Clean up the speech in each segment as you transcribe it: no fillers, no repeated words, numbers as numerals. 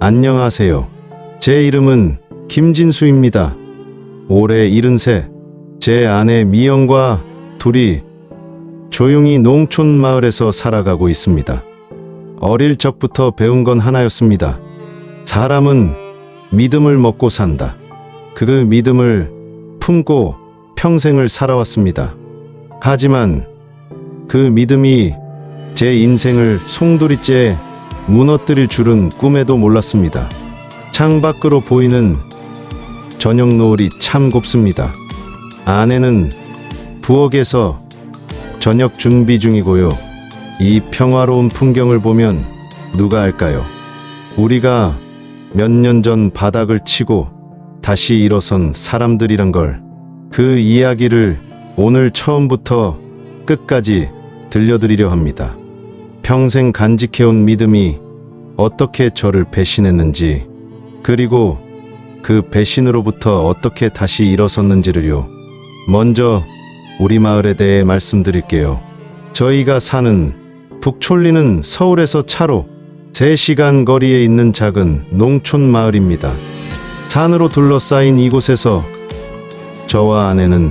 안녕하세요. 제 이름은 김진수입니다. 올해 73. 제 아내 미영과 둘이 조용히 농촌 마을에서 살아가고 있습니다. 어릴 적부터 배운 건 하나였습니다. 사람은 믿음을 먹고 산다. 그 믿음을 품고 평생을 살아왔습니다. 하지만 그 믿음이 제 인생을 송두리째 무너뜨릴 줄은 꿈에도 몰랐습니다. 창밖으로 보이는 저녁 노을이 참 곱습니다. 아내는 부엌에서 저녁 준비 중이고요. 이 평화로운 풍경을 보면 누가 알까요? 우리가 몇 년 전 바닥을 치고 다시 일어선 사람들이란 걸, 그 이야기를 오늘 처음부터 끝까지 들려드리려 합니다. 평생 간직해온 믿음이 어떻게 저를 배신했는지, 그리고 그 배신으로부터 어떻게 다시 일어섰는지를요. 먼저 우리 마을에 대해 말씀드릴게요. 저희가 사는 북촌리는 서울에서 차로 3시간 거리에 있는 작은 농촌 마을입니다. 산으로 둘러싸인 이곳에서 저와 아내는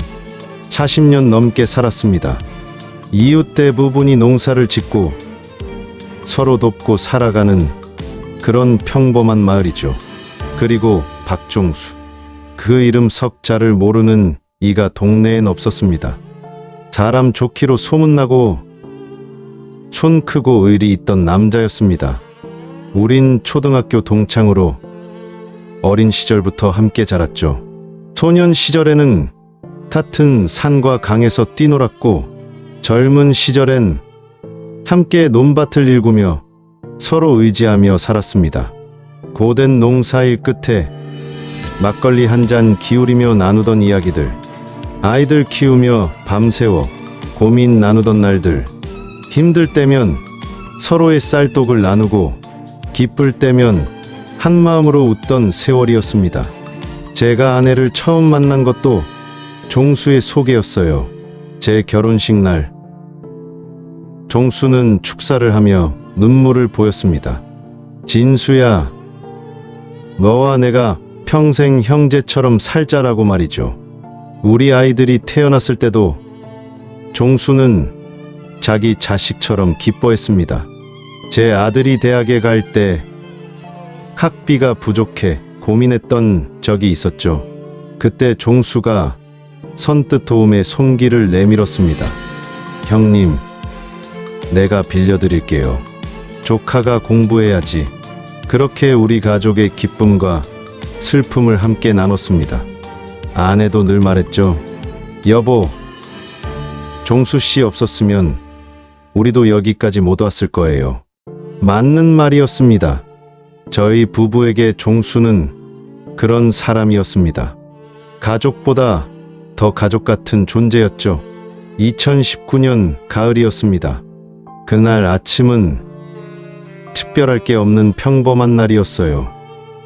40년 넘게 살았습니다. 이웃 대부분이 농사를 짓고 서로 돕고 살아가는 그런 평범한 마을이죠. 그리고 박종수, 그 이름 석자를 모르는 이가 동네엔 없었습니다. 사람 좋기로 소문나고 손 크고 의리 있던 남자였습니다. 우린 초등학교 동창으로 어린 시절부터 함께 자랐죠. 소년 시절에는 같은 산과 강에서 뛰놀았고, 젊은 시절엔 함께 논밭을 일구며 서로 의지하며 살았습니다. 고된 농사일 끝에 막걸리 한 잔 기울이며 나누던 이야기들, 아이들 키우며 밤새워 고민 나누던 날들, 힘들 때면 서로의 쌀독을 나누고 기쁠 때면 한마음으로 웃던 세월이었습니다. 제가 아내를 처음 만난 것도 종수의 소개였어요. 제 결혼식 날 종수는 축사를 하며 눈물을 보였습니다. 진수야, 너와 내가 평생 형제처럼 살자라고 말이죠. 우리 아이들이 태어났을 때도 종수는 자기 자식처럼 기뻐했습니다. 제 아들이 대학에 갈 때 학비가 부족해 고민했던 적이 있었죠. 그때 종수가 선뜻 도움의 손길을 내밀었습니다. 형님, 내가 빌려드릴게요. 조카가 공부해야지. 그렇게 우리 가족의 기쁨과 슬픔을 함께 나눴습니다. 아내도 늘 말했죠. 여보, 종수씨 없었으면 우리도 여기까지 못 왔을 거예요. 맞는 말이었습니다. 저희 부부에게 종수는 그런 사람이었습니다. 가족보다 더 가족 같은 존재였죠. 2019년 가을이었습니다. 그날 아침은 특별할 게 없는 평범한 날이었어요.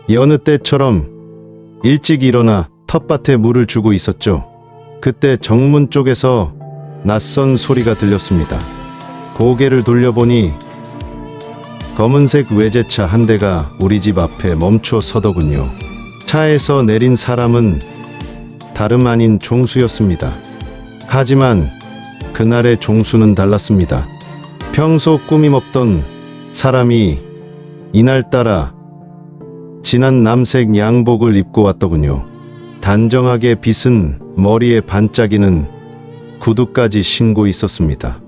여느 때처럼 일찍 일어나 텃밭에 물을 주고 있었죠. 그때 정문 쪽에서 낯선 소리가 들렸습니다. 고개를 돌려보니 검은색 외제차 한 대가 우리 집 앞에 멈춰 서더군요. 차에서 내린 사람은 다름 아닌 종수였습니다. 하지만 그날의 종수는 달랐습니다. 평소 꾸밈없던 사람이 이날따라 진한 남색 양복을 입고 왔더군요. 단정하게 빗은 머리에 반짝이는 구두까지 신고 있었습니다.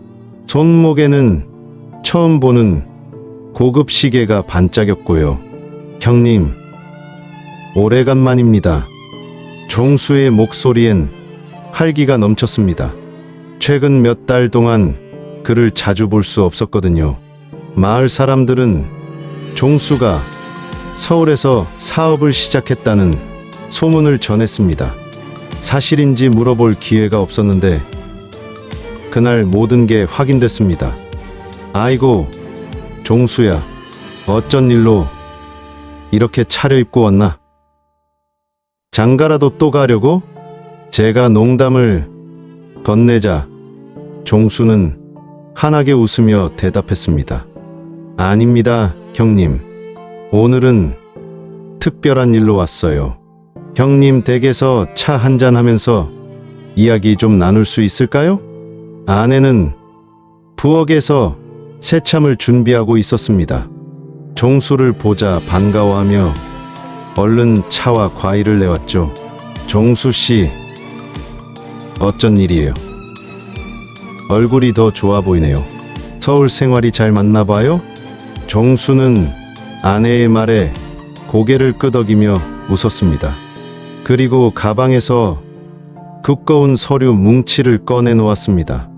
손목에는 처음 보는 고급 시계가 반짝였고요. 형님, 오래간만입니다. 종수의 목소리엔 활기가 넘쳤습니다. 최근 몇 달 동안 그를 자주 볼 수 없었거든요. 마을 사람들은 종수가 서울에서 사업을 시작했다는 소문을 전했습니다. 사실인지 물어볼 기회가 없었는데 그날 모든 게 확인됐습니다. 아이고, 종수야, 어쩐 일로 이렇게 차려입고 왔나? 장가라도 또 가려고? 제가 농담을 건네자 종수는 환하게 웃으며 대답했습니다. 아닙니다, 형님. 오늘은 특별한 일로 왔어요. 형님 댁에서 차 한잔 하면서 이야기 좀 나눌 수 있을까요? 아내는 부엌에서 새참을 준비하고 있었습니다. 종수를 보자 반가워하며 얼른 차와 과일을 내왔죠. 종수 씨, 어쩐 일이에요? 얼굴이 더 좋아 보이네요. 서울 생활이 잘 맞나 봐요? 종수는 아내의 말에 고개를 끄덕이며 웃었습니다. 그리고 가방에서 두꺼운 서류 뭉치를 꺼내 놓았습니다.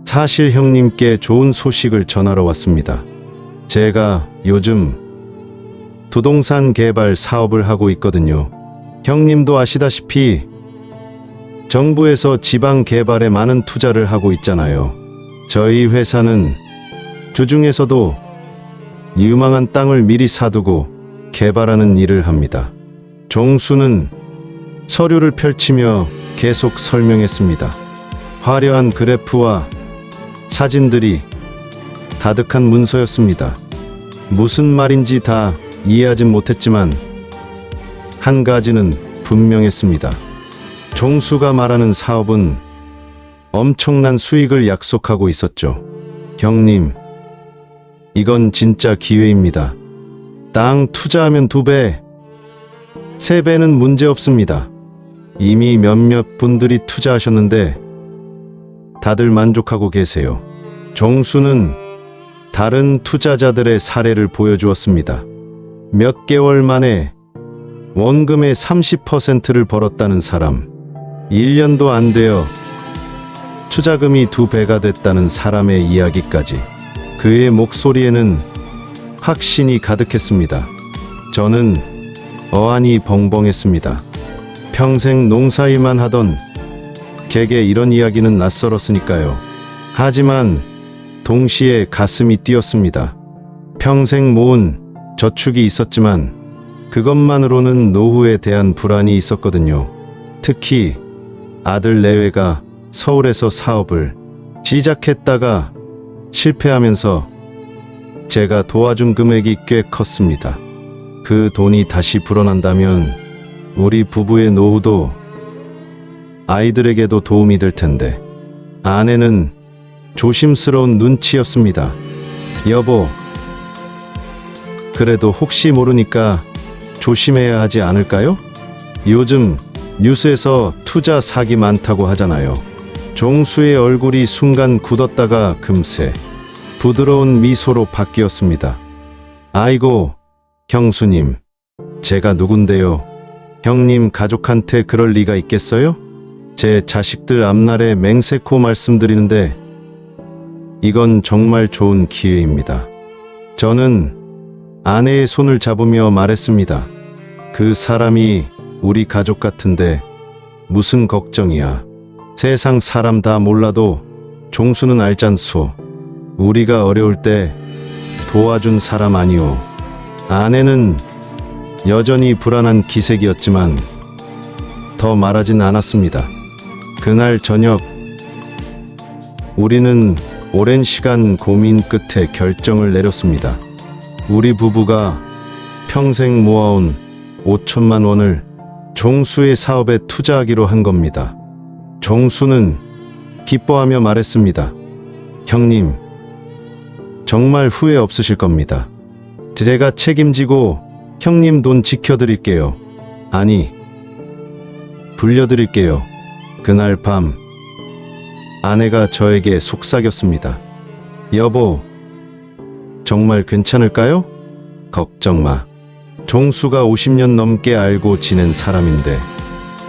사실 형님께 좋은 소식을 전하러 왔습니다. 제가 요즘 부동산 개발 사업을 하고 있거든요. 형님도 아시다시피 정부에서 지방 개발에 많은 투자를 하고 있잖아요. 저희 회사는 주중에서도 유망한 땅을 미리 사두고 개발하는 일을 합니다. 종수는 서류를 펼치며 계속 설명했습니다. 화려한 그래프와 사진들이 가득한 문서였습니다. 무슨 말인지 다 이해하진 못했지만 한 가지는 분명했습니다. 종수가 말하는 사업은 엄청난 수익을 약속하고 있었죠. 형님, 이건 진짜 기회입니다. 땅 투자하면 2배, 3배는 문제 없습니다. 이미 몇몇 분들이 투자하셨는데 다들 만족하고 계세요. 종수는 다른 투자자들의 사례를 보여주었습니다. 몇 개월 만에 원금의 30%를 벌었다는 사람, 1년도 안 되어 투자금이 2배가 됐다는 사람의 이야기까지. 그의 목소리에는 확신이 가득했습니다. 저는 어안이 벙벙했습니다. 평생 농사일만 하던 제게 이런 이야기는 낯설었으니까요. 하지만 동시에 가슴이 뛰었습니다. 평생 모은 저축이 있었지만 그것만으로는 노후에 대한 불안이 있었거든요. 특히 아들 내외가 서울에서 사업을 시작했다가 실패하면서 제가 도와준 금액이 꽤 컸습니다. 그 돈이 다시 불어난다면 우리 부부의 노후도 아이들에게도 도움이 될 텐데. 아내는 조심스러운 눈치였습니다. 여보, 그래도 혹시 모르니까 조심해야 하지 않을까요? 요즘 뉴스에서 투자 사기 많다고 하잖아요. 종수의 얼굴이 순간 굳었다가 금세 부드러운 미소로 바뀌었습니다. 아이고, 형수님, 제가 누군데요? 형님 가족한테 그럴 리가 있겠어요? 제 자식들 앞날에 맹세코 말씀드리는데 이건 정말 좋은 기회입니다. 저는 아내의 손을 잡으며 말했습니다. 그 사람이 우리 가족 같은데 무슨 걱정이야. 세상 사람 다 몰라도 종수는 알잖소. 우리가 어려울 때 도와준 사람 아니오. 아내는 여전히 불안한 기색이었지만 더 말하진 않았습니다. 그날 저녁 우리는 오랜 시간 고민 끝에 결정을 내렸습니다. 우리 부부가 평생 모아온 5천만 원을 종수의 사업에 투자하기로 한 겁니다. 종수는 기뻐하며 말했습니다. 형님, 정말 후회 없으실 겁니다. 제가 책임지고 형님 돈 지켜드릴게요. 아니, 불려드릴게요. 그날 밤 아내가 저에게 속삭였습니다. 여보, 정말 괜찮을까요? 걱정 마. 종수가 50년 넘게 알고 지낸 사람인데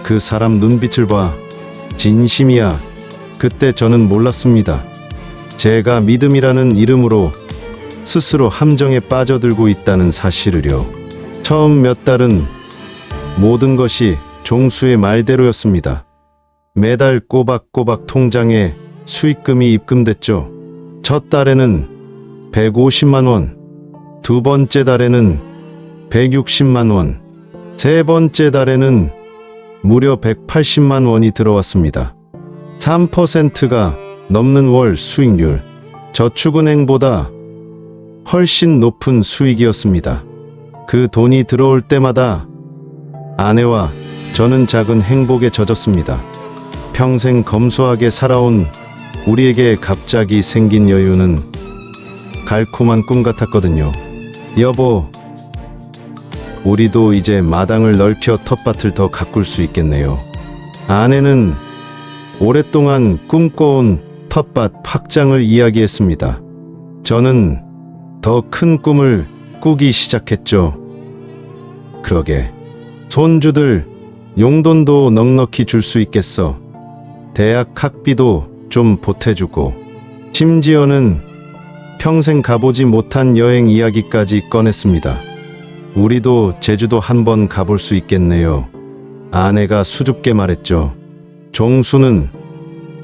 그 사람 눈빛을 봐. 진심이야. 그때 저는 몰랐습니다. 제가 믿음이라는 이름으로 스스로 함정에 빠져들고 있다는 사실을요. 처음 몇 달은 모든 것이 종수의 말대로였습니다. 매달 꼬박꼬박 통장에 수익금이 입금됐죠. 첫 달에는 150만 원, 두 번째 달에는 160만 원, 세 번째 달에는 무려 180만 원이 들어왔습니다. 3%가 넘는 월 수익률, 저축은행보다 훨씬 높은 수익이었습니다. 그 돈이 들어올 때마다 아내와 저는 작은 행복에 젖었습니다. 평생 검소하게 살아온 우리에게 갑자기 생긴 여유는 달콤한 꿈 같았거든요. 여보, 우리도 이제 마당을 넓혀 텃밭을 더 가꿀 수 있겠네요. 아내는 오랫동안 꿈꿔온 텃밭 확장을 이야기했습니다. 저는 더 큰 꿈을 꾸기 시작했죠. 그러게, 손주들 용돈도 넉넉히 줄 수 있겠어. 대학 학비도 좀 보태주고, 심지어는 평생 가보지 못한 여행 이야기까지 꺼냈습니다. 우리도 제주도 한번 가볼 수 있겠네요. 아내가 수줍게 말했죠. 종수는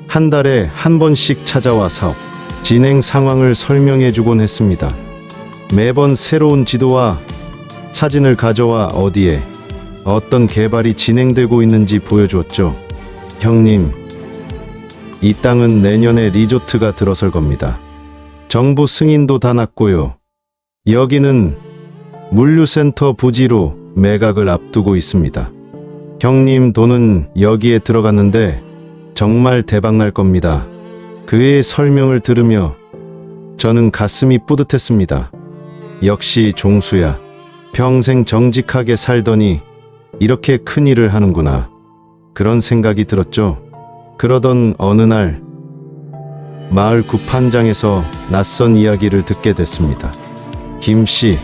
한 달에 한 번씩 찾아와 사업 진행 상황을 설명해 주곤 했습니다. 매번 새로운 지도와 사진을 가져와 어디에 어떤 개발이 진행되고 있는지 보여주었죠. 형님, 이 땅은 내년에 리조트가 들어설 겁니다. 정부 승인도 다 났고요. 여기는 물류센터 부지로 매각을 앞두고 있습니다. 형님 돈은 여기에 들어갔는데 정말 대박 날 겁니다. 그의 설명을 들으며 저는 가슴이 뿌듯했습니다. 역시 종수야. 평생 정직하게 살더니 이렇게 큰 일을 하는구나. 그런 생각이 들었죠. 그러던 어느 날 마을 구판장에서 낯선 이야기를 듣게 됐습니다. 김씨,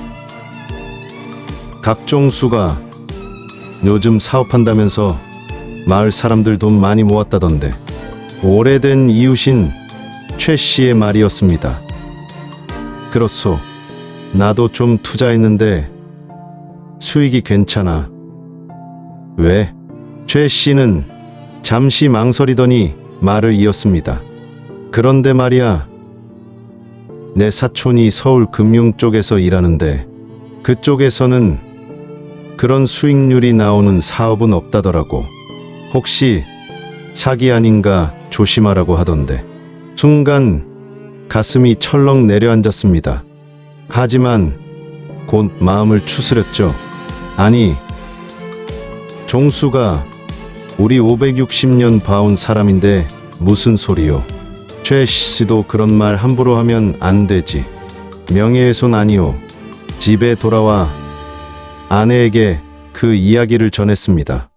각종수가 요즘 사업한다면서 마을 사람들 돈 많이 모았다던데. 오래된 이웃인 최 씨의 말이었습니다. 그렇소. 나도 좀 투자했는데 수익이 괜찮아. 왜? 최 씨는 잠시 망설이더니 말을 이었습니다. 그런데 말이야, 내 사촌이 서울 금융 쪽에서 일하는데 그쪽에서는 그런 수익률이 나오는 사업은 없다더라고. 혹시 사기 아닌가 조심하라고 하던데. 순간 가슴이 철렁 내려앉았습니다. 하지만 곧 마음을 추스렸죠. 아니, 종수가 우리 560년 봐온 사람인데 무슨 소리요. 최 씨도 그런 말 함부로 하면 안 되지. 명예훼손 아니오. 집에 돌아와 아내에게 그 이야기를 전했습니다.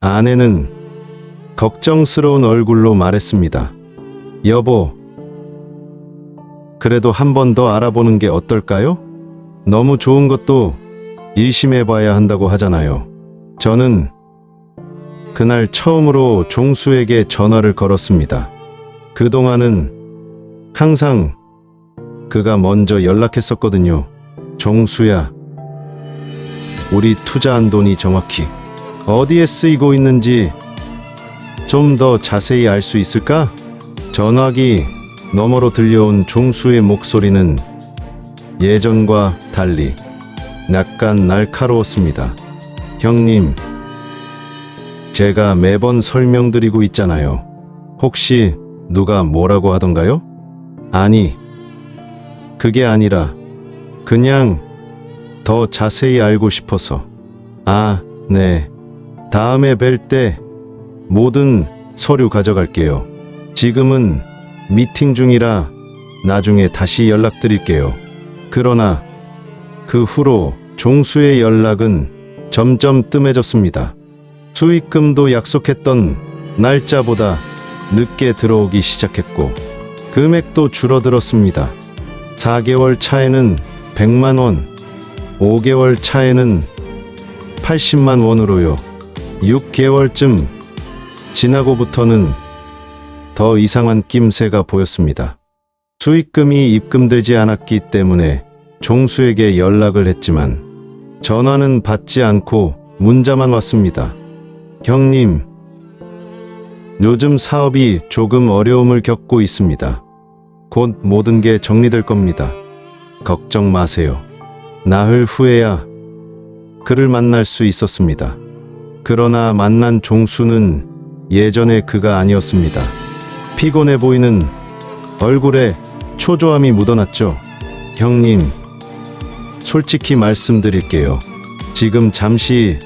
아내는 걱정스러운 얼굴로 말했습니다. 여보, 그래도 한 번 더 알아보는 게 어떨까요? 너무 좋은 것도 일심해봐야 한다고 하잖아요. 저는 그날 처음으로 종수에게 전화를 걸었습니다. 그동안은 항상 그가 먼저 연락했었거든요. 종수야, 우리 투자한 돈이 정확히 어디에 쓰이고 있는지 좀 더 자세히 알 수 있을까? 전화기 너머로 들려온 종수의 목소리는 예전과 달리 약간 날카로웠습니다. 형님, 제가 매번 설명드리고 있잖아요. 혹시 누가 뭐라고 하던가요? 아니, 그게 아니라 그냥 더 자세히 알고 싶어서. 아, 네. 다음에 뵐 때 모든 서류 가져갈게요. 지금은 미팅 중이라 나중에 다시 연락드릴게요. 그러나 그 후로 종수의 연락은 점점 뜸해졌습니다. 수익금도 약속했던 날짜보다 늦게 들어오기 시작했고 금액도 줄어들었습니다. 4개월 차에는 100만 원, 5개월 차에는 80만 원으로요. 6개월쯤 지나고부터는 더 이상한 낌새가 보였습니다. 수익금이 입금되지 않았기 때문에 종수에게 연락을 했지만 전화는 받지 않고 문자만 왔습니다. 형님, 요즘 사업이 조금 어려움을 겪고 있습니다. 곧 모든 게 정리될 겁니다. 걱정 마세요. 나흘 후에야 그를 만날 수 있었습니다. 그러나 만난 종수는 예전의 그가 아니었습니다. 피곤해 보이는 얼굴에 초조함이 묻어났죠. 형님, 솔직히 말씀드릴게요. 지금 잠시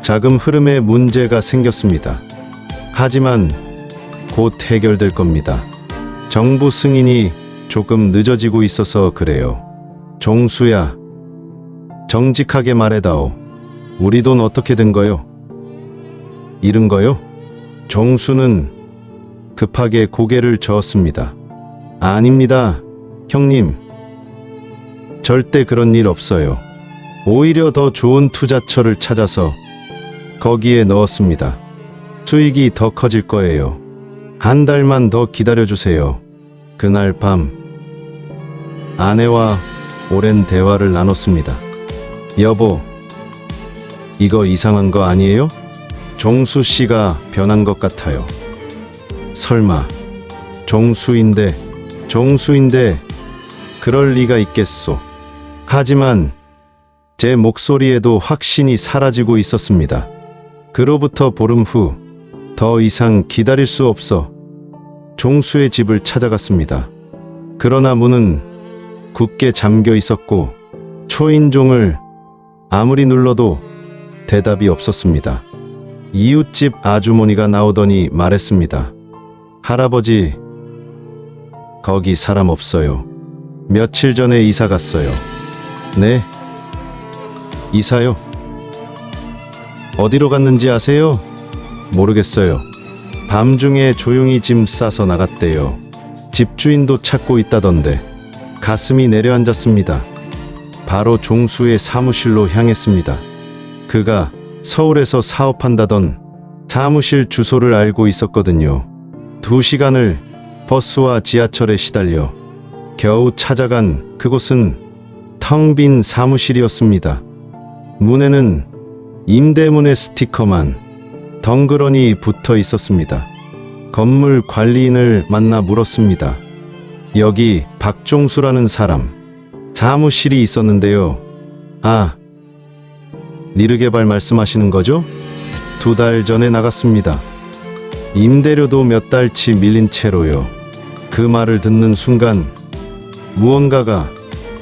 자금 흐름에 문제가 생겼습니다. 하지만 곧 해결될 겁니다. 정부 승인이 조금 늦어지고 있어서 그래요. 종수야, 정직하게 말해다오. 우리 돈 어떻게 된 거요? 잃은 거요? 종수는 급하게 고개를 저었습니다. 아닙니다, 형님. 절대 그런 일 없어요. 오히려 더 좋은 투자처를 찾아서 거기에 넣었습니다. 수익이 더 커질 거예요. 한 달만 더 기다려주세요. 그날 밤 아내와 오랜 대화를 나눴습니다. 여보, 이거 이상한 거 아니에요? 종수 씨가 변한 것 같아요. 설마 종수인데 그럴 리가 있겠소. 하지만 제 목소리에도 확신이 사라지고 있었습니다. 그로부터 보름 후 더 이상 기다릴 수 없어 종수의 집을 찾아갔습니다. 그러나 문은 굳게 잠겨 있었고 초인종을 아무리 눌러도 대답이 없었습니다. 이웃집 아주머니가 나오더니 말했습니다. 할아버지, 거기 사람 없어요. 며칠 전에 이사 갔어요. 네? 이사요? 어디로 갔는지 아세요? 모르겠어요. 밤중에 조용히 짐 싸서 나갔대요. 집주인도 찾고 있다던데. 가슴이 내려앉았습니다. 바로 종수의 사무실로 향했습니다. 그가 서울에서 사업한다던 사무실 주소를 알고 있었거든요. 2시간을 버스와 지하철에 시달려 겨우 찾아간 그곳은 텅 빈 사무실이었습니다. 문에는 임대문의 스티커만 덩그러니 붙어 있었습니다. 건물 관리인을 만나 물었습니다. 여기 박종수라는 사람 사무실이 있었는데요. 아, 니르게발 말씀하시는 거죠? 2달 전에 나갔습니다. 임대료도 몇 달치 밀린 채로요. 그 말을 듣는 순간 무언가가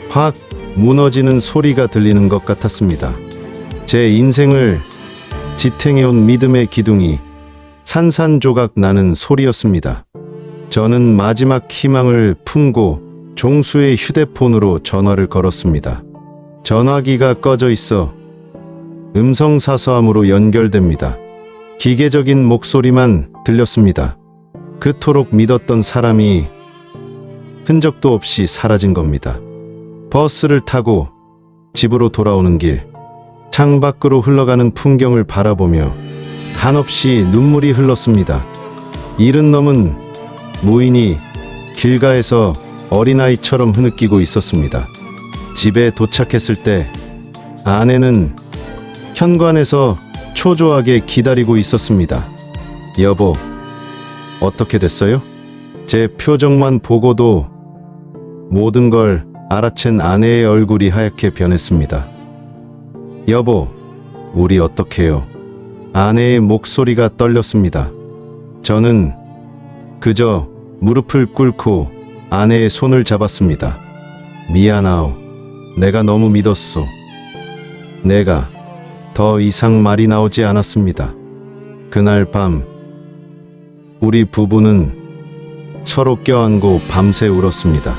확 무너지는 소리가 들리는 것 같았습니다. 제 인생을 지탱해온 믿음의 기둥이 산산조각 나는 소리였습니다. 저는 마지막 희망을 품고 종수의 휴대폰으로 전화를 걸었습니다. 전화기가 꺼져 있어 음성사서함으로 연결됩니다. 기계적인 목소리만 들렸습니다. 그토록 믿었던 사람이 흔적도 없이 사라진 겁니다. 버스를 타고 집으로 돌아오는 길, 창밖으로 흘러가는 풍경을 바라보며 한없이 눈물이 흘렀습니다. 70 넘은 무인이 길가에서 어린아이처럼 흐느끼고 있었습니다. 집에 도착했을 때 아내는 현관에서 초조하게 기다리고 있었습니다. 여보, 어떻게 됐어요? 제 표정만 보고도 모든 걸 알아챈 아내의 얼굴이 하얗게 변했습니다. 여보, 우리 어떡해요? 아내의 목소리가 떨렸습니다. 저는 그저 무릎을 꿇고 아내의 손을 잡았습니다. 미안하오. 내가 너무 믿었소. 내가 더 이상 말이 나오지 않았습니다. 그날 밤 우리 부부는 서로 껴안고 밤새 울었습니다.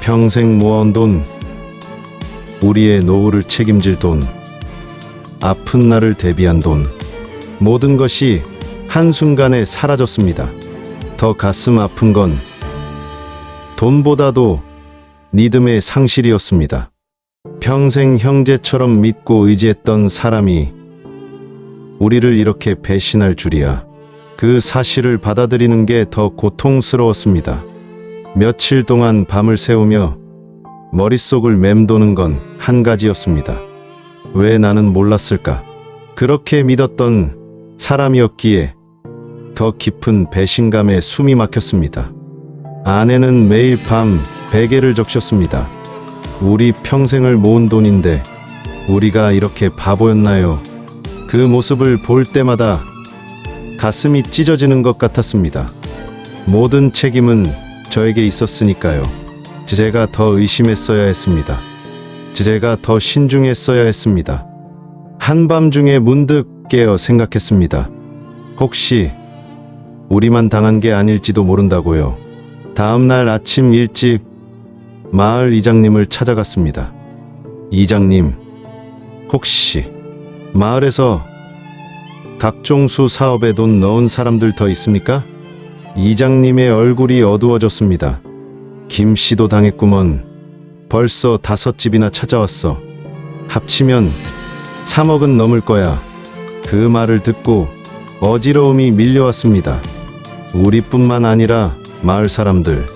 평생 모아온 돈, 우리의 노후를 책임질 돈, 아픈 날을 대비한 돈, 모든 것이 한순간에 사라졌습니다. 더 가슴 아픈 건 돈보다도 믿음의 상실이었습니다. 평생 형제처럼 믿고 의지했던 사람이 우리를 이렇게 배신할 줄이야. 그 사실을 받아들이는 게 더 고통스러웠습니다. 며칠 동안 밤을 새우며 머릿속을 맴도는 건 한 가지였습니다. 왜 나는 몰랐을까? 그렇게 믿었던 사람이었기에 더 깊은 배신감에 숨이 막혔습니다. 아내는 매일 밤 베개를 적셨습니다. 우리 평생을 모은 돈인데 우리가 이렇게 바보였나요? 그 모습을 볼 때마다 가슴이 찢어지는 것 같았습니다. 모든 책임은 저에게 있었으니까요. 제가 더 의심했어야 했습니다. 제가 더 신중했어야 했습니다. 한밤중에 문득 깨어 생각했습니다. 혹시 우리만 당한 게 아닐지도 모른다고요. 다음 날 아침 일찍 마을 이장님을 찾아갔습니다. 이장님, 혹시 마을에서 닭종수 사업에 돈 넣은 사람들 더 있습니까? 이장님의 얼굴이 어두워졌습니다. 김씨도 당했구먼. 벌써 5집이나 찾아왔어. 합치면 3억은 넘을 거야. 그 말을 듣고 어지러움이 밀려왔습니다. 우리뿐만 아니라 마을 사람들,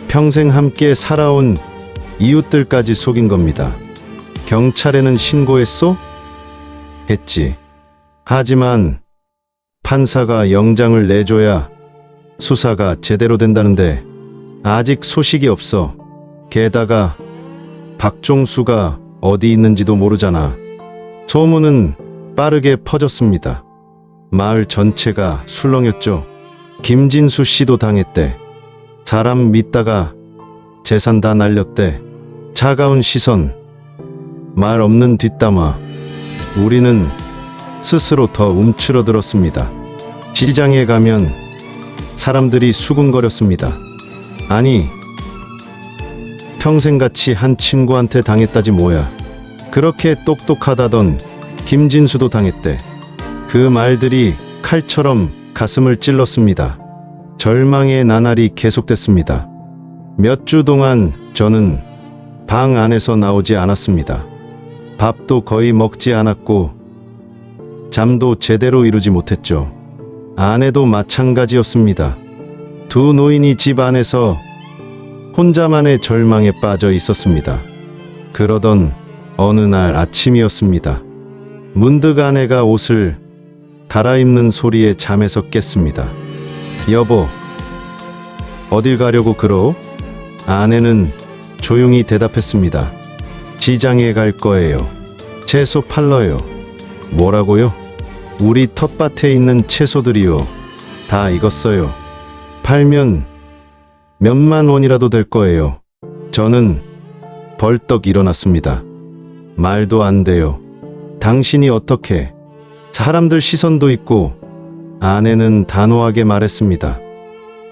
평생 함께 살아온 이웃들까지 속인 겁니다. 경찰에는 신고했소? 했지. 하지만 판사가 영장을 내줘야 수사가 제대로 된다는데 아직 소식이 없어. 게다가 박종수가 어디 있는지도 모르잖아. 소문은 빠르게 퍼졌습니다. 마을 전체가 술렁였죠. 김진수 씨도 당했대. 사람 믿다가 재산 다 날렸대. 차가운 시선, 말 없는 뒷담화. 우리는 스스로 더 움츠러들었습니다. 시장에 가면 사람들이 수군거렸습니다. 아니, 평생같이 한 친구한테 당했다지 뭐야. 그렇게 똑똑하다던 김진수도 당했대. 그 말들이 칼처럼 가슴을 찔렀습니다. 절망의 나날이 계속됐습니다. 몇 주 동안 저는 방 안에서 나오지 않았습니다. 밥도 거의 먹지 않았고 잠도 제대로 이루지 못했죠. 아내도 마찬가지였습니다. 두 노인이 집 안에서 혼자만의 절망에 빠져 있었습니다. 그러던 어느 날 아침이었습니다. 문득 아내가 옷을 갈아입는 소리에 잠에서 깼습니다. 여보, 어딜 가려고 그러? 아내는 조용히 대답했습니다. 시장에 갈 거예요. 채소 팔러요. 뭐라고요? 우리 텃밭에 있는 채소들이요. 다 익었어요. 팔면 몇만 원이라도 될 거예요. 저는 벌떡 일어났습니다. 말도 안 돼요. 당신이 어떻게? 사람들 시선도 있고. 아내는 단호하게 말했습니다.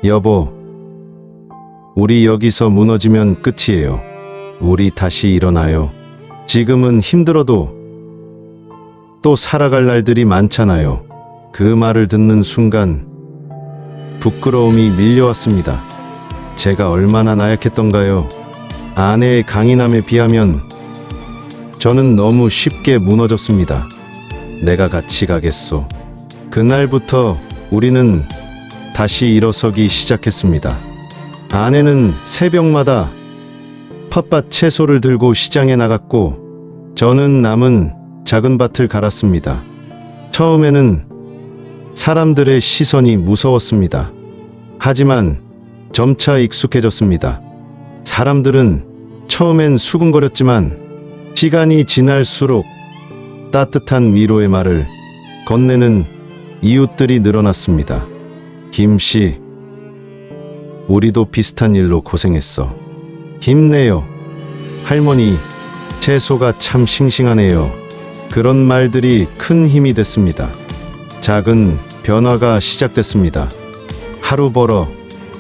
여보, 우리 여기서 무너지면 끝이에요. 우리 다시 일어나요. 지금은 힘들어도 또 살아갈 날들이 많잖아요. 그 말을 듣는 순간 부끄러움이 밀려왔습니다. 제가 얼마나 나약했던가요? 아내의 강인함에 비하면 저는 너무 쉽게 무너졌습니다. 내가 같이 가겠소. 그날부터 우리는 다시 일어서기 시작했습니다. 아내는 새벽마다 텃밭 채소를 들고 시장에 나갔고 저는 남은 작은 밭을 갈았습니다. 처음에는 사람들의 시선이 무서웠습니다. 하지만 점차 익숙해졌습니다. 사람들은 처음엔 수군거렸지만 시간이 지날수록 따뜻한 위로의 말을 건네는 이웃들이 늘어났습니다. 김씨, 우리도 비슷한 일로 고생했어. 힘내요. 할머니, 채소가 참 싱싱하네요. 그런 말들이 큰 힘이 됐습니다. 작은 변화가 시작됐습니다. 하루 벌어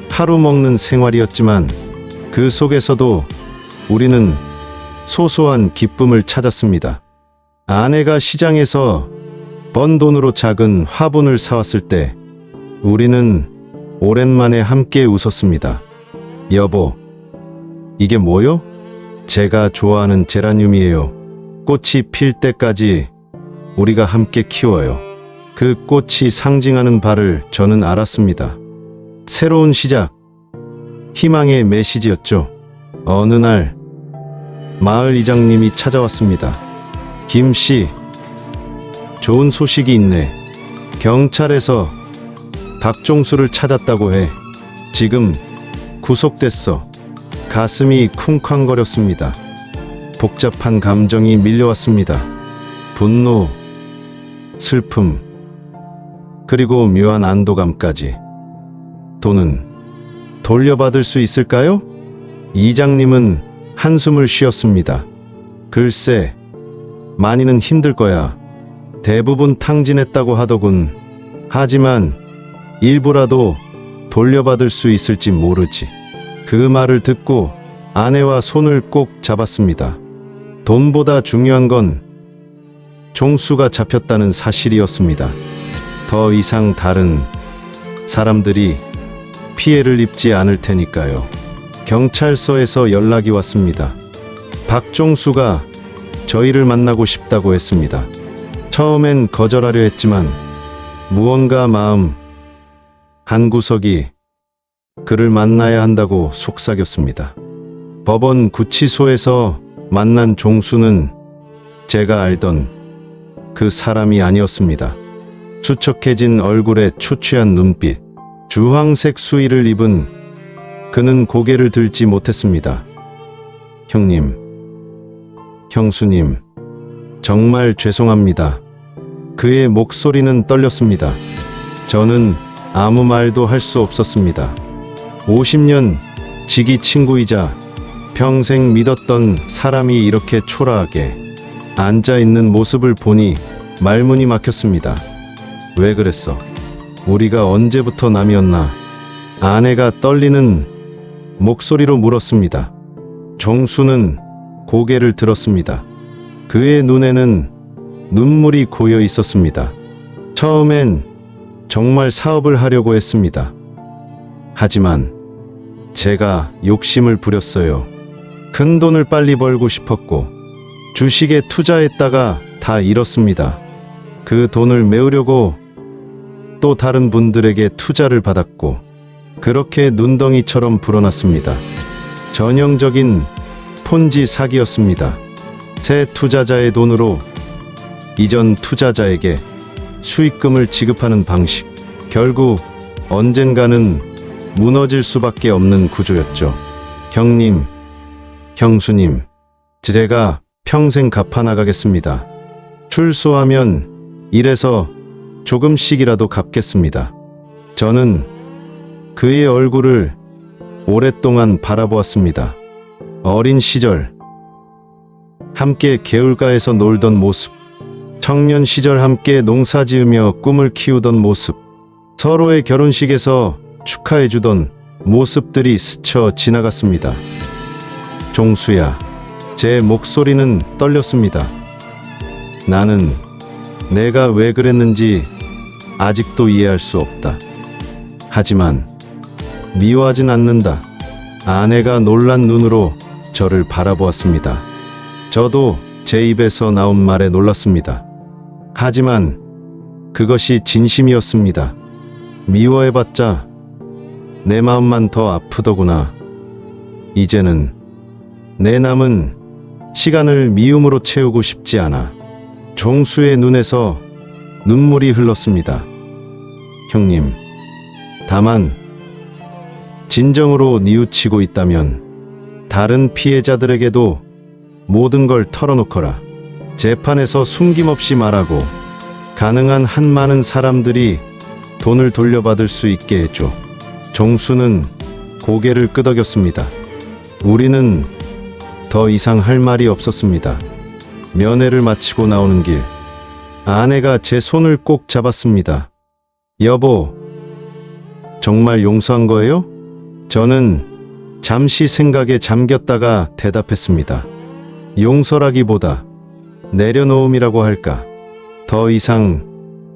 하루 먹는 생활이었지만 그 속에서도 우리는 소소한 기쁨을 찾았습니다. 아내가 시장에서 번 돈으로 작은 화분을 사왔을 때 우리는 오랜만에 함께 웃었습니다. 여보, 이게 뭐요? 제가 좋아하는 제라늄이에요. 꽃이 필 때까지 우리가 함께 키워요. 그 꽃이 상징하는 바를 저는 알았습니다. 새로운 시작, 희망의 메시지였죠. 어느 날 마을 이장님이 찾아왔습니다. 김씨, 좋은 소식이 있네. 경찰에서 박종수를 찾았다고 해. 지금 구속됐어. 가슴이 쿵쾅거렸습니다. 복잡한 감정이 밀려왔습니다. 분노, 슬픔, 그리고 묘한 안도감까지. 돈은 돌려받을 수 있을까요? 이장님은 한숨을 쉬었습니다. 글쎄, 많이는 힘들 거야. 대부분 탕진했다고 하더군. 하지만 일부라도 돌려받을 수 있을지 모르지. 그 말을 듣고 아내와 손을 꼭 잡았습니다. 돈보다 중요한 건 종수가 잡혔다는 사실이었습니다. 더 이상 다른 사람들이 피해를 입지 않을 테니까요. 경찰서에서 연락이 왔습니다. 박종수가 저희를 만나고 싶다고 했습니다. 처음엔 거절하려 했지만 무언가 마음 한구석이 그를 만나야 한다고 속삭였습니다. 법원 구치소에서 만난 종수는 제가 알던 그 사람이 아니었습니다. 수척해진 얼굴에 초췌한 눈빛, 주황색 수의를 입은 그는 고개를 들지 못했습니다. 형님, 형수님, 정말 죄송합니다. 그의 목소리는 떨렸습니다. 저는 아무 말도 할 수 없었습니다. 50년 지기 친구이자 평생 믿었던 사람이 이렇게 초라하게 앉아 있는 모습을 보니 말문이 막혔습니다. 왜 그랬어? 우리가 언제부터 남이었나? 아내가 떨리는 목소리로 물었습니다. 종수는 고개를 들었습니다. 그의 눈에는 눈물이 고여 있었습니다. 처음엔 정말 사업을 하려고 했습니다. 하지만 제가 욕심을 부렸어요. 큰 돈을 빨리 벌고 싶었고 주식에 투자했다가 다 잃었습니다. 그 돈을 메우려고 또 다른 분들에게 투자를 받았고 그렇게 눈덩이처럼 불어났습니다. 전형적인 폰지 사기였습니다. 새 투자자의 돈으로 이전 투자자에게 수익금을 지급하는 방식. 결국 언젠가는 무너질 수밖에 없는 구조였죠. 형님, 형수님, 제가 평생 갚아나가겠습니다. 출소하면 일해서 조금씩이라도 갚겠습니다. 저는 그의 얼굴을 오랫동안 바라보았습니다. 어린 시절 함께 개울가에서 놀던 모습, 청년 시절 함께 농사지으며 꿈을 키우던 모습, 서로의 결혼식에서 축하해주던 모습들이 스쳐 지나갔습니다. 종수야, 제 목소리는 떨렸습니다. 나는 내가 왜 그랬는지 아직도 이해할 수 없다. 하지만 미워하진 않는다. 아내가 놀란 눈으로 저를 바라보았습니다. 저도 제 입에서 나온 말에 놀랐습니다. 하지만 그것이 진심이었습니다. 미워해봤자 내 마음만 더 아프더구나. 이제는 내 남은 시간을 미움으로 채우고 싶지 않아. 종수의 눈에서 눈물이 흘렀습니다. 형님, 다만 진정으로 뉘우치고 있다면 다른 피해자들에게도 모든 걸 털어놓거라. 재판에서 숨김없이 말하고 가능한 한 많은 사람들이 돈을 돌려받을 수 있게 해줘. 종수는 고개를 끄덕였습니다. 우리는 더 이상 할 말이 없었습니다. 면회를 마치고 나오는 길, 아내가 제 손을 꼭 잡았습니다. 여보, 정말 용서한 거예요? 저는 잠시 생각에 잠겼다가 대답했습니다. 용서라기보다 내려놓음이라고 할까. 더 이상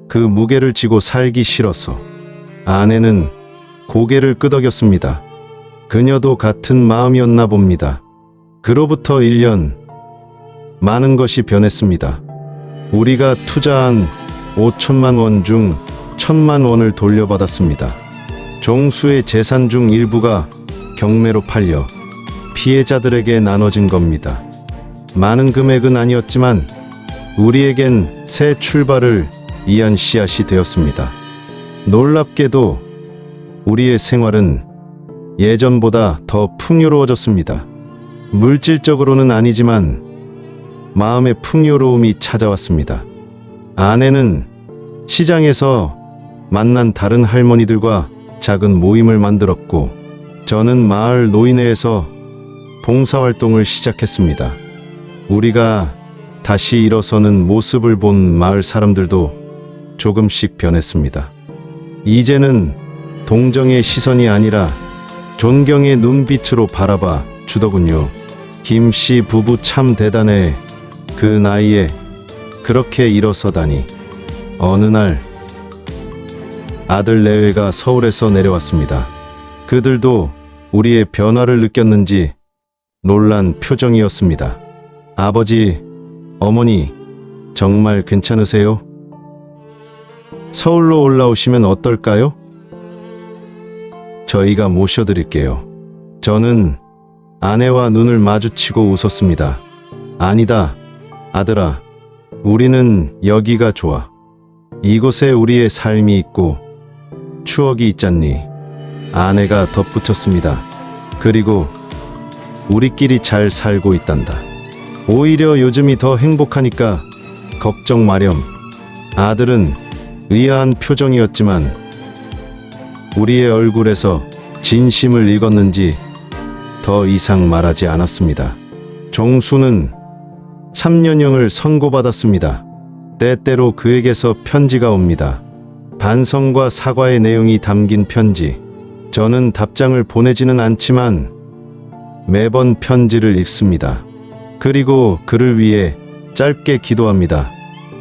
그 무게를 지고 살기 싫어서. 아내는 고개를 끄덕였습니다. 그녀도 같은 마음이었나 봅니다. 그로부터 1년, 많은 것이 변했습니다. 우리가 투자한 5천만 원 중 1,000만 원을 돌려받았습니다. 종수의 재산 중 일부가 경매로 팔려 피해자들에게 나눠진 겁니다. 많은 금액은 아니었지만 우리에겐 새 출발을 위한 씨앗이 되었습니다. 놀랍게도 우리의 생활은 예전보다 더 풍요로워졌습니다. 물질적으로는 아니지만 마음의 풍요로움이 찾아왔습니다. 아내는 시장에서 만난 다른 할머니들과 작은 모임을 만들었고 저는 마을 노인회에서 봉사활동을 시작했습니다. 우리가 다시 일어서는 모습을 본 마을 사람들도 조금씩 변했습니다. 이제는 동정의 시선이 아니라 존경의 눈빛으로 바라봐 주더군요. 김씨 부부 참 대단해. 그 나이에 그렇게 일어서다니. 어느 날 아들 내외가 서울에서 내려왔습니다. 그들도 우리의 변화를 느꼈는지 놀란 표정이었습니다. 아버지, 어머니, 정말 괜찮으세요? 서울로 올라오시면 어떨까요? 저희가 모셔드릴게요. 저는 아내와 눈을 마주치고 웃었습니다. 아니다, 아들아. 우리는 여기가 좋아. 이곳에 우리의 삶이 있고 추억이 있잖니. 아내가 덧붙였습니다. 그리고 우리끼리 잘 살고 있단다. 오히려 요즘이 더 행복하니까 걱정 마렴. 아들은 의아한 표정이었지만 우리의 얼굴에서 진심을 읽었는지 더 이상 말하지 않았습니다. 종수는 3년형을 선고받았습니다. 때때로 그에게서 편지가 옵니다. 반성과 사과의 내용이 담긴 편지. 저는 답장을 보내지는 않지만 매번 편지를 읽습니다. 그리고 그를 위해 짧게 기도합니다.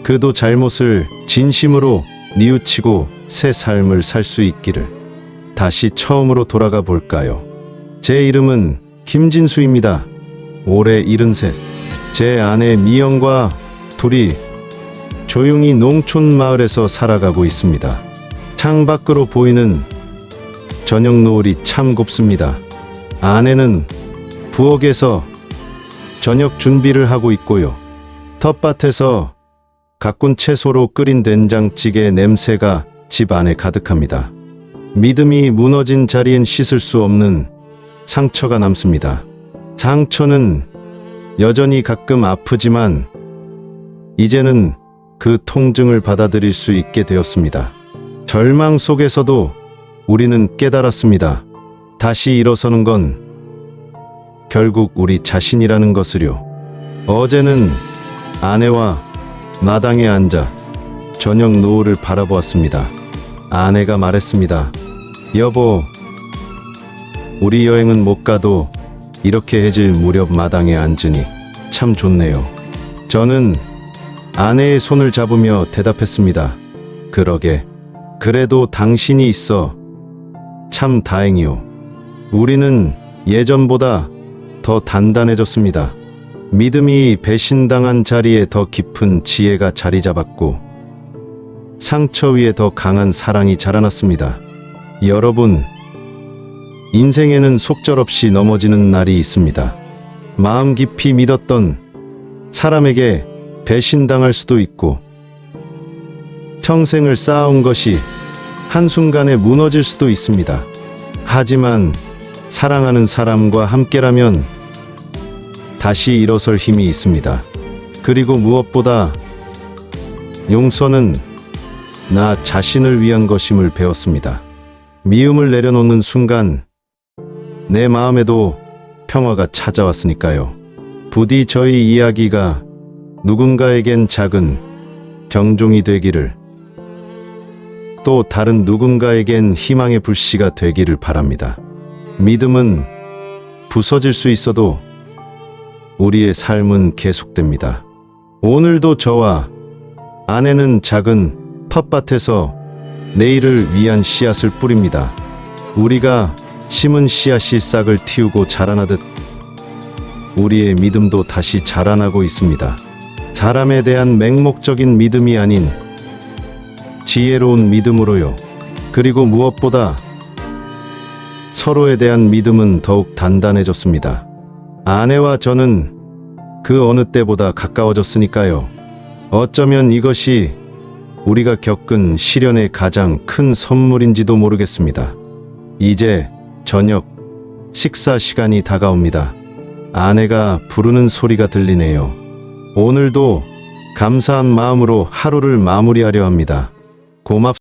그도 잘못을 진심으로 뉘우치고 새 삶을 살 수 있기를. 다시 처음으로 돌아가 볼까요? 제 이름은 김진수입니다. 올해 73. 제 아내 미영과 둘이 조용히 농촌 마을에서 살아가고 있습니다. 창밖으로 보이는 저녁 노을이 참 곱습니다. 아내는 부엌에서 저녁 준비를 하고 있고요. 텃밭에서 가꾼 채소로 끓인 된장찌개 냄새가 집 안에 가득합니다. 믿음이 무너진 자리엔 씻을 수 없는 상처가 남습니다. 상처는 여전히 가끔 아프지만 이제는 그 통증을 받아들일 수 있게 되었습니다. 절망 속에서도 우리는 깨달았습니다. 다시 일어서는 건 결국 우리 자신이라는 것을요. 어제는 아내와 마당에 앉아 저녁 노을을 바라보았습니다. 아내가 말했습니다. 여보, 우리 여행은 못 가도 이렇게 해질 무렵 마당에 앉으니 참 좋네요. 저는 아내의 손을 잡으며 대답했습니다. 그러게, 그래도 당신이 있어 참 다행이요. 우리는 예전보다 더 단단해졌습니다. 믿음이 배신당한 자리에 더 깊은 지혜가 자리 잡았고 상처 위에 더 강한 사랑이 자라났습니다. 여러분, 인생에는 속절없이 넘어지는 날이 있습니다. 마음 깊이 믿었던 사람에게 배신당할 수도 있고 평생을 쌓아온 것이 한순간에 무너질 수도 있습니다. 하지만 사랑하는 사람과 함께라면 다시 일어설 힘이 있습니다. 그리고 무엇보다 용서는 나 자신을 위한 것임을 배웠습니다. 미움을 내려놓는 순간 내 마음에도 평화가 찾아왔으니까요. 부디 저희 이야기가 누군가에겐 작은 경종이 되기를, 또 다른 누군가에겐 희망의 불씨가 되기를 바랍니다. 믿음은 부서질 수 있어도 우리의 삶은 계속됩니다. 오늘도 저와 아내는 작은 텃밭에서 내일을 위한 씨앗을 뿌립니다. 우리가 심은 씨앗이 싹을 틔우고 자라나듯 우리의 믿음도 다시 자라나고 있습니다. 사람에 대한 맹목적인 믿음이 아닌 지혜로운 믿음으로요. 그리고 무엇보다 서로에 대한 믿음은 더욱 단단해졌습니다. 아내와 저는 그 어느 때보다 가까워졌으니까요. 어쩌면 이것이 우리가 겪은 시련의 가장 큰 선물인지도 모르겠습니다. 이제 저녁 식사 시간이 다가옵니다. 아내가 부르는 소리가 들리네요. 오늘도 감사한 마음으로 하루를 마무리하려 합니다. 고맙습니다.